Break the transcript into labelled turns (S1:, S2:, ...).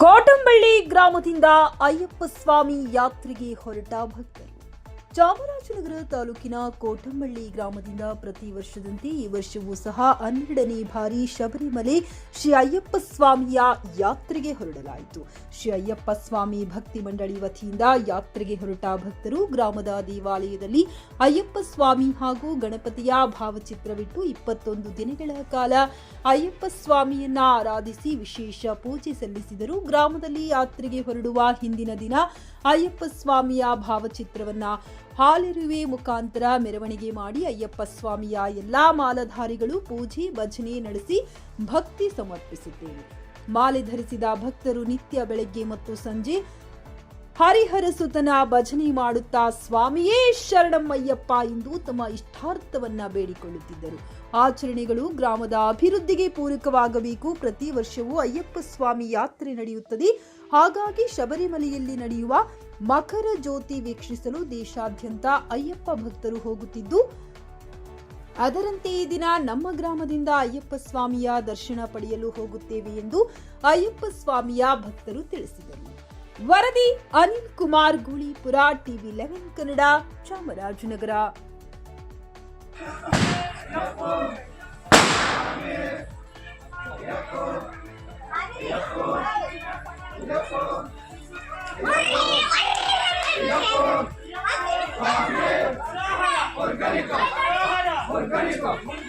S1: ಕೋಟಂಬಳ್ಳಿ ಗ್ರಾಮದಿಂದ ಅಯ್ಯಪ್ಪ ಸ್ವಾಮಿ ಯಾತ್ರೆಗೆ ಹೊರಟ ಭಕ್ತರು. ಚಾಮರಾಜನಗರ ತಾಲೂಕಿನ ಕೋಟಂಬಳ್ಳಿ ಗ್ರಾಮದಿಂದ ಪ್ರತಿ ವರ್ಷದಂತೆ ಈ ವರ್ಷವೂ ಸಹ 12ನೇ ಬಾರಿ ಶಬರಿಮಲೆ ಶ್ರೀ ಅಯ್ಯಪ್ಪ ಸ್ವಾಮಿಯ ಯಾತ್ರೆಗೆ ಹೊರಡಲಾಯಿತು. ಶ್ರೀ ಅಯ್ಯಪ್ಪ ಸ್ವಾಮಿ ಭಕ್ತಿ ಮಂಡಳಿ ವತಿಯಿಂದ ಯಾತ್ರೆಗೆ ಹೊರಟ ಭಕ್ತರು ಗ್ರಾಮದ ದೇವಾಲಯದಲ್ಲಿ ಅಯ್ಯಪ್ಪ ಸ್ವಾಮಿ ಹಾಗೂ ಗಣಪತಿಯ ಭಾವಚಿತ್ರವಿಟ್ಟು 21 ದಿನಗಳ ಕಾಲ ಅಯ್ಯಪ್ಪ ಸ್ವಾಮಿಯನ್ನ ಆರಾಧಿಸಿ ವಿಶೇಷ ಪೂಜೆ ಸಲ್ಲಿಸಿದರು. ಗ್ರಾಮದಲ್ಲಿ ಯಾತ್ರೆಗೆ ಹೊರಡುವ ಹಿಂದಿನ ದಿನ ಅಯ್ಯಪ್ಪ ಸ್ವಾಮಿಯ ಭಾವಚಿತ್ರವನ್ನ ಹಾಲೆರುವೆ ಮುಖಾಂತರ ಮೆರವಣಿಗೆ ಮಾಡಿ ಅಯ್ಯಪ್ಪ ಸ್ವಾಮಿಯ ಎಲ್ಲಾ ಮಾಲಾಧಾರಿಗಳು ಪೂಜೆ ಭಜನೆ ನಡೆಸಿ ಭಕ್ತಿ ಸಮರ್ಪಿಸಿದ್ದೇವೆ. ಮಾಲೆ ಧರಿಸಿದ ಭಕ್ತರು ನಿತ್ಯ ಬೆಳಗ್ಗೆ ಮತ್ತು ಸಂಜೆ ಹರಿಹರ ಸುತನ ಭಜನೆ ಮಾಡುತ್ತಾ ಸ್ವಾಮಿಯೇ ಶರಣಮ್ಮಯ್ಯಪ್ಪ ಎಂದು ತಮ್ಮ ಇಷ್ಟಾರ್ಥವನ್ನ ಬೇಡಿಕೊಳ್ಳುತ್ತಿದ್ದರು. ಆಚರಣೆಗಳು ಗ್ರಾಮದ ಅಭಿವೃದ್ಧಿಗೆ ಪೂರಕವಾಗಬೇಕು. ಪ್ರತಿ ವರ್ಷವೂ ಅಯ್ಯಪ್ಪ ಸ್ವಾಮಿ ಯಾತ್ರೆ ನಡೆಯುತ್ತದೆ. ಹಾಗಾಗಿ ಶಬರಿಮಲೆಯಲ್ಲಿ ನಡೆಯುವ ಮಕರ ಜ್ಯೋತಿ ವೀಕ್ಷಿಸಲು ದೇಶಾದ್ಯಂತ ಅಯ್ಯಪ್ಪ ಭಕ್ತರು ಹೋಗುತ್ತಿದ್ದು, ಅದರಂತೆ ಈ ದಿನ ನಮ್ಮ ಗ್ರಾಮದಿಂದ ಅಯ್ಯಪ್ಪ ಸ್ವಾಮಿಯ ದರ್ಶನ ಪಡೆಯಲು ಹೋಗುತ್ತೇವೆ ಎಂದು ಅಯ್ಯಪ್ಪ ಸ್ವಾಮಿಯ ಭಕ್ತರು ತಿಳಿಸಿದರು. ವರದಿ ಅನಿಲ್ ಕುಮಾರ್ ಗೂಳಿಪುರ, ಟಿವಿ 11 ಕನ್ನಡ, ಚಾಮರಾಜನಗರ.
S2: Orgánico.